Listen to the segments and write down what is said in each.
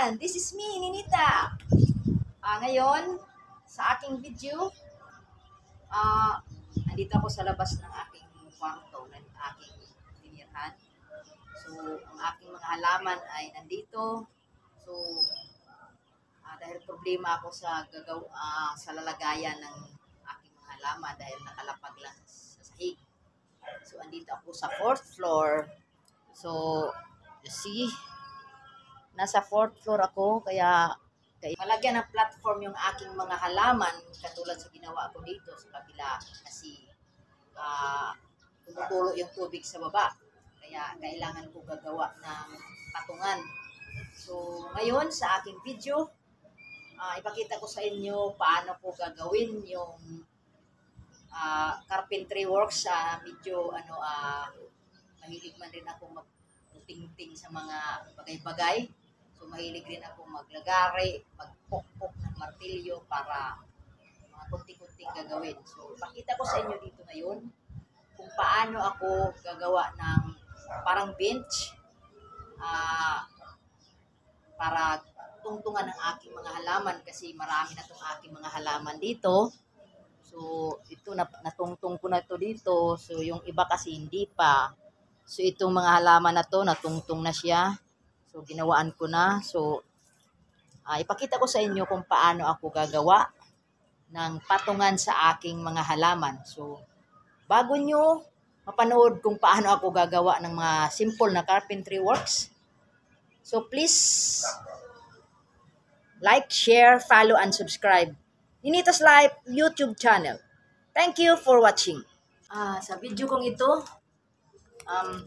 everyone! This is me, Ninita. Ngayon, sa aking video, andito ako sa labas ng aking kwarto, ng aking tinirhan. So, ang aking mga halaman ay nandito. So, dahil problema ako sa sa lalagayan ng aking mga halaman dahil nakalapag lang sa sahig. So, andito ako sa 4th floor. So, you see, nasa 4th floor ako, kaya malagyan ng platform yung aking mga halaman, katulad sa ginawa ko dito sa kabila, kasi tumutulo yung tubig sa baba. Kaya kailangan ko gagawa ng patungan. So, ngayon sa aking video, ipakita ko sa inyo paano ko gagawin yung carpentry works. Medyo mahilig man rin ako magtingting sa mga bagay-bagay. So, mahilig rin ako maglagari, magpukpok ng martilyo para mga kunting-kunting gagawin. So, ipakita ko sa inyo dito ngayon kung paano ako gagawa ng parang bench para tungtungan ng aking mga halaman, kasi marami na itong aking mga halaman dito. So, ito natungtong ko na ito dito. So, yung iba kasi hindi pa. So, itong mga halaman na to natungtong na siya. So, ginawaan ko na. So, ipakita ko sa inyo kung paano ako gagawa ng patungan sa aking mga halaman. So, bago nyo mapanood kung paano ako gagawa ng mga simple na carpentry works, so please like, share, follow, and subscribe NENITA'S Life YouTube channel. Thank you for watching. Sa video kong ito,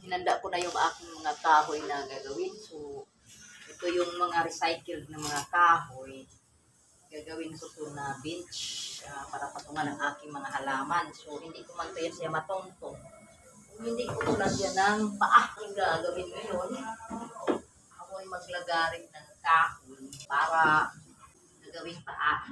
hinanda ko na yung aking mga kahoy na gagawin. So, ito yung mga recycled na mga kahoy. Gagawin ko ito na bench para patungan ng aking mga halaman. So, hindi ko man tayo siya matungtong. Kung hindi ko tulad yan ng paa yung gagawin ngayon, ako ay maglagarin ng kahoy para gagawin paa.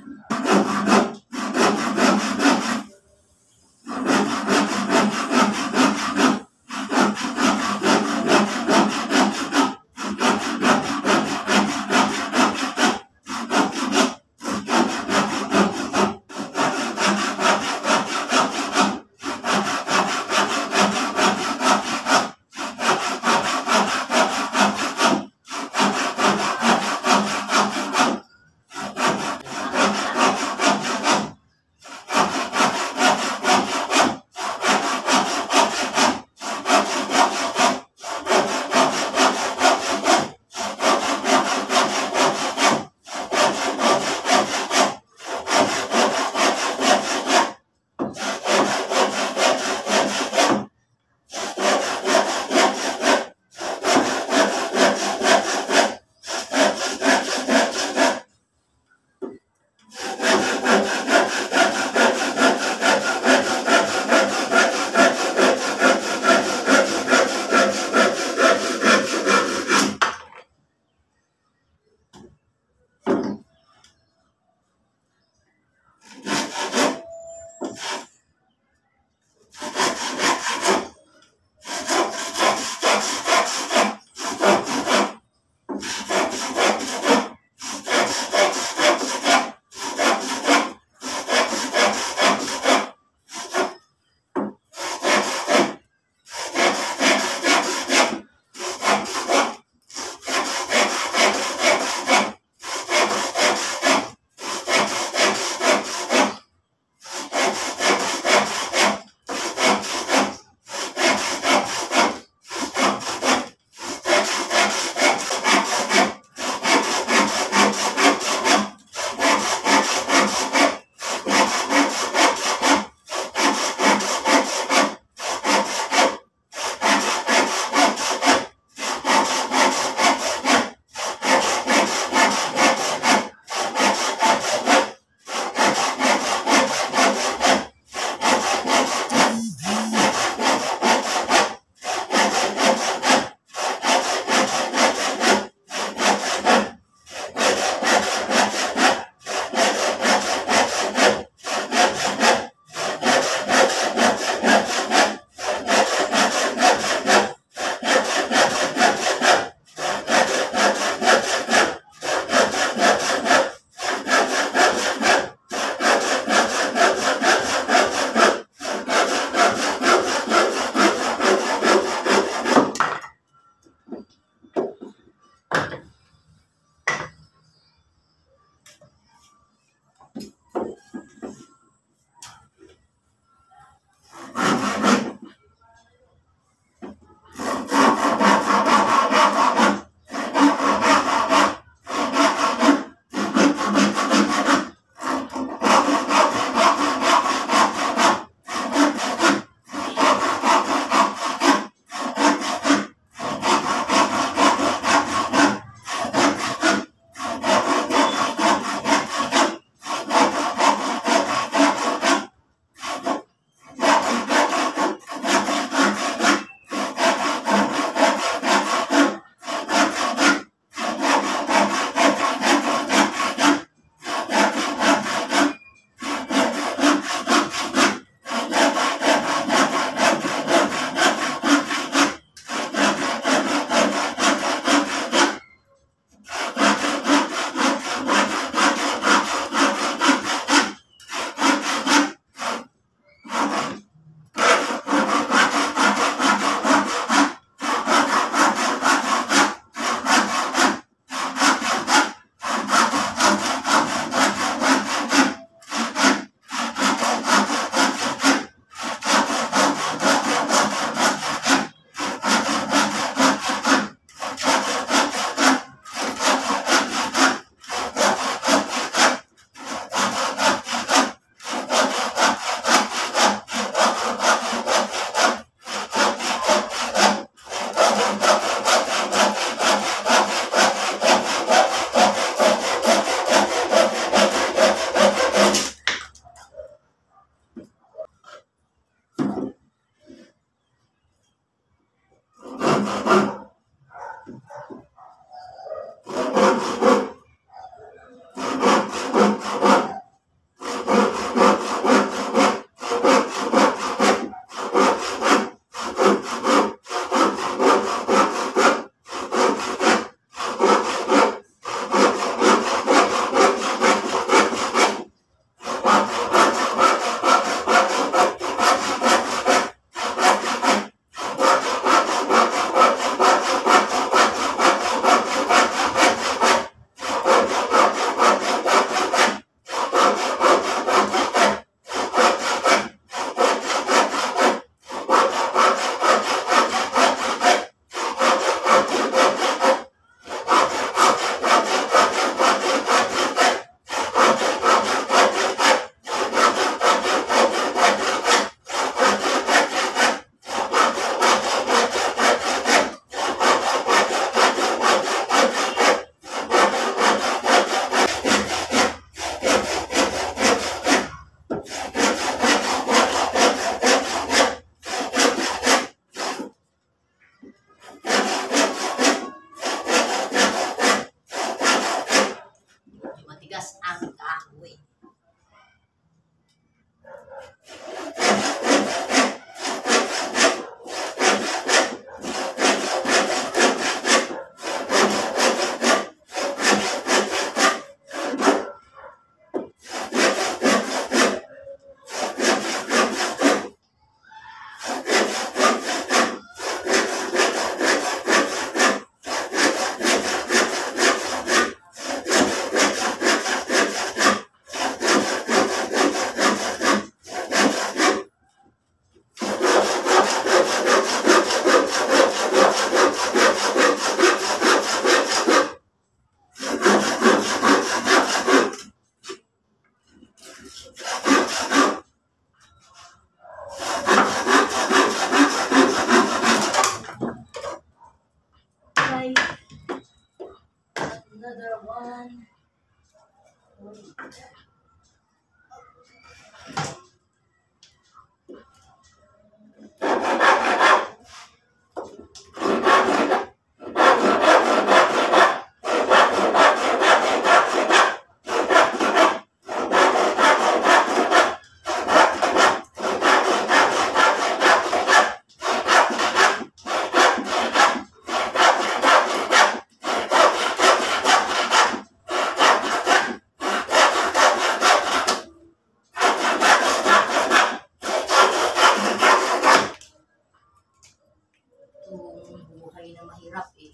Buhay na mahirap eh.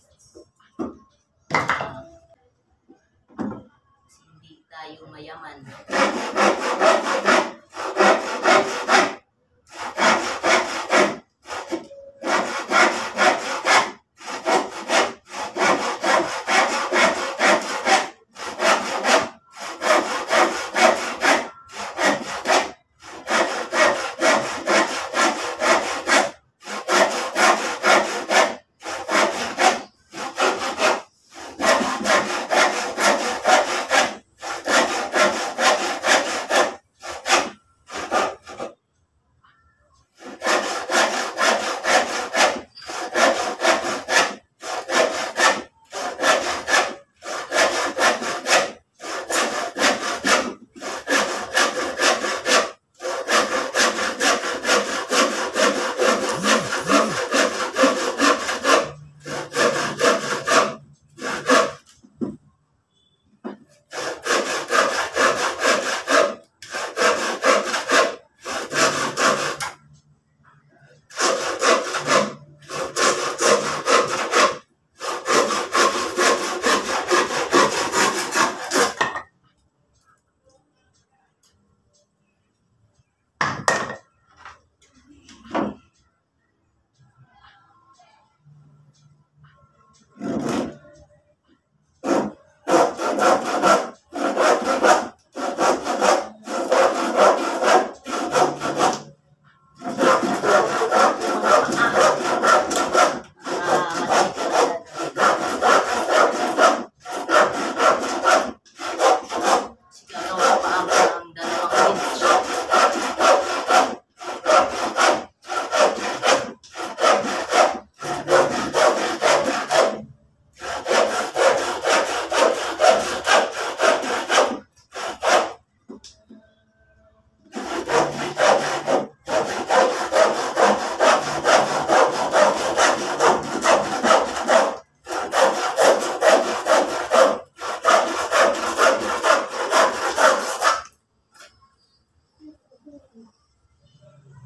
Hindi tayo mayaman.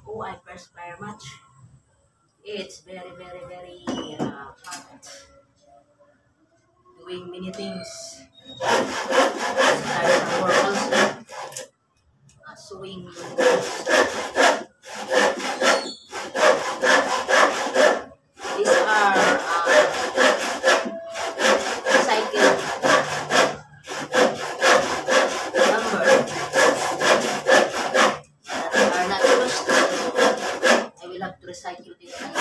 Oh, I perspire much. It's very, very, very hot. Doing many things. Start from work also. Sewing. These are recycled lumber that are not used. I will have to recycle this and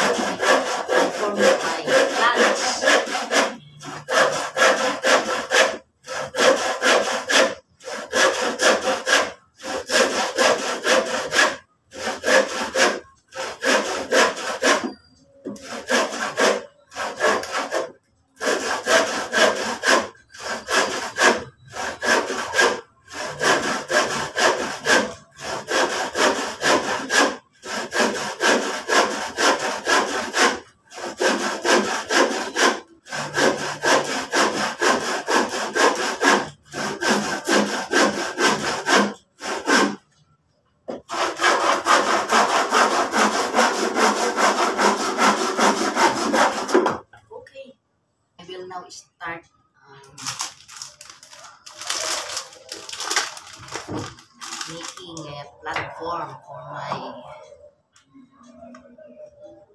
for my plants. Now start making a platform for my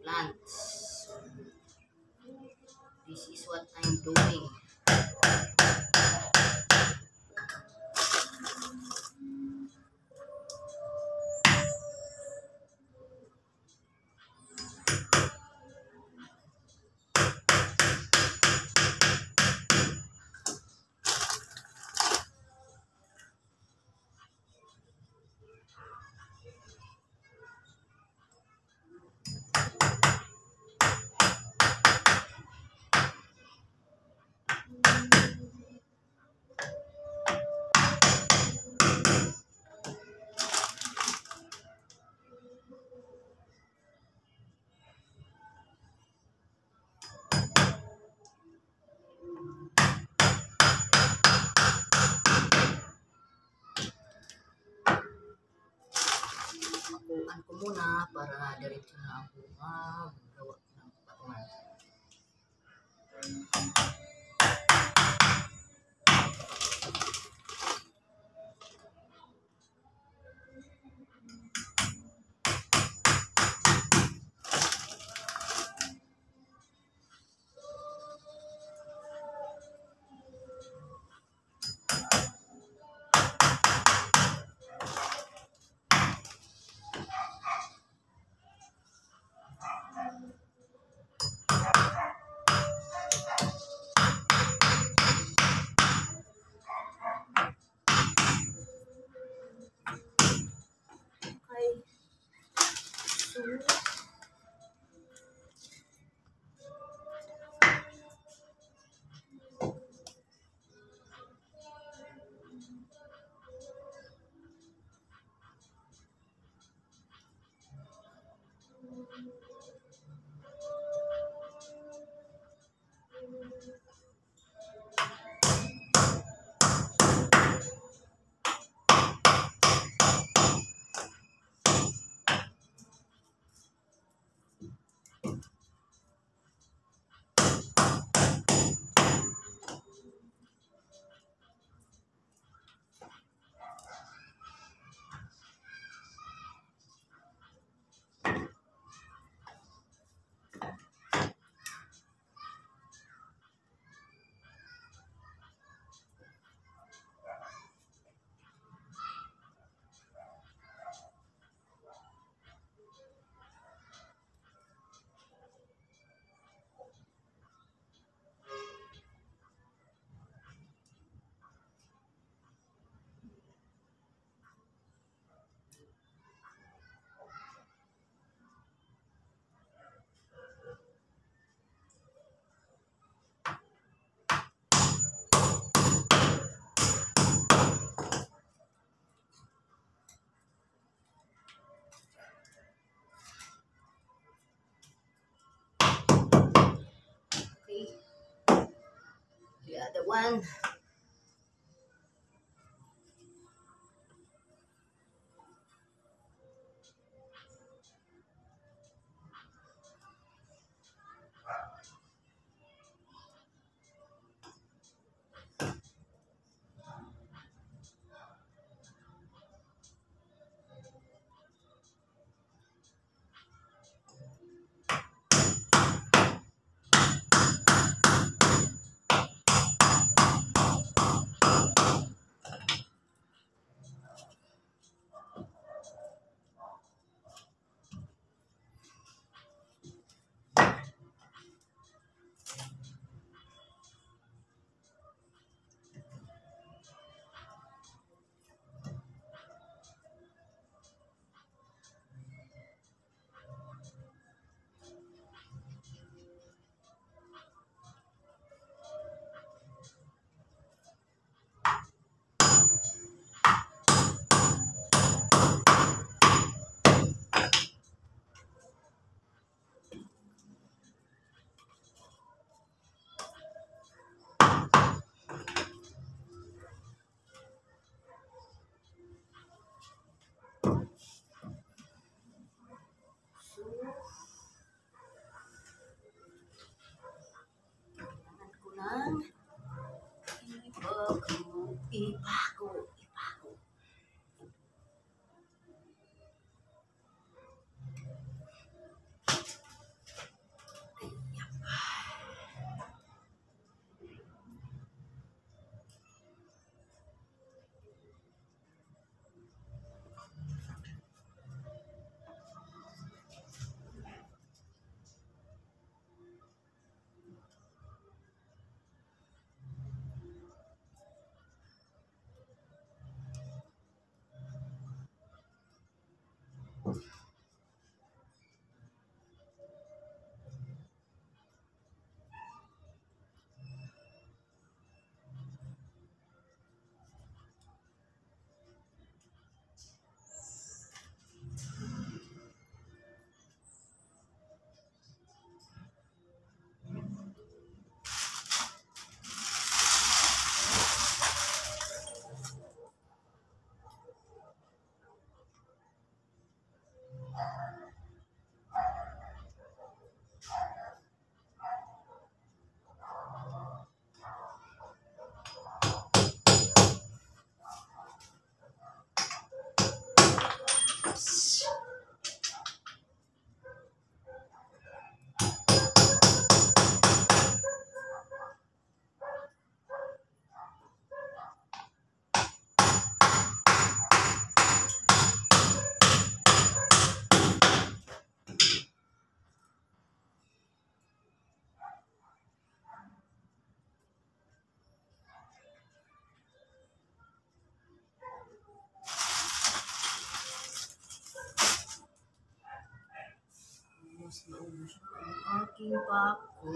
plants. This is what I'm doing. muna para diretso na ako magawa ng bakuman. The other one. ang aking pako.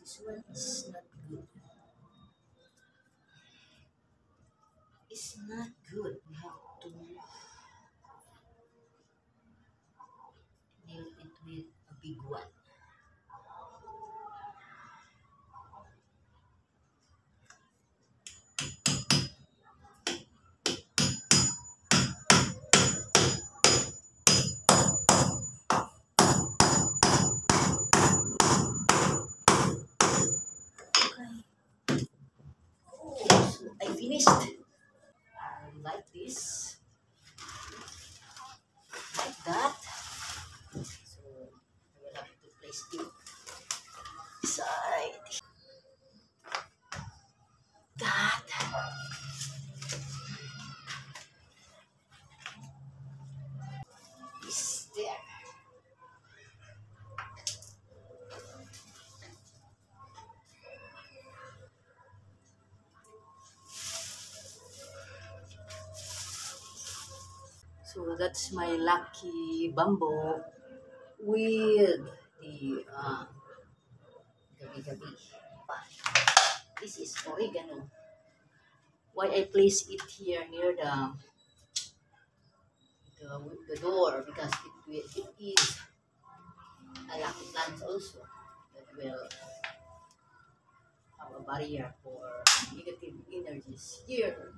This one is not good. It's not good. We have to nail it with a big one. So I finished. Like this. Like that. So I will have to place it side. That. Is there. So that's my lucky bamboo with the gabi-gabi. This is oregano. Why I place it here near the door, because it is a lucky plant also that will have a barrier for negative energies here.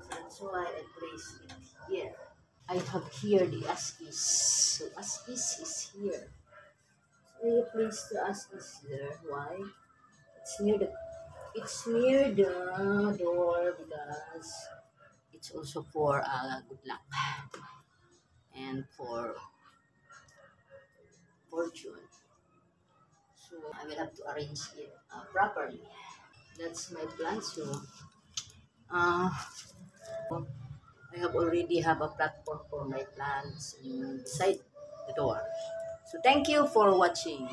So that's why I place it here. I have here the askis. So askis is here. So I place the askis there. Why? It's near the door because it's also for good luck and for fortune. So I will have to arrange it properly. That's my plan. So I already have a platform for my plants inside the door. So thank you for watching.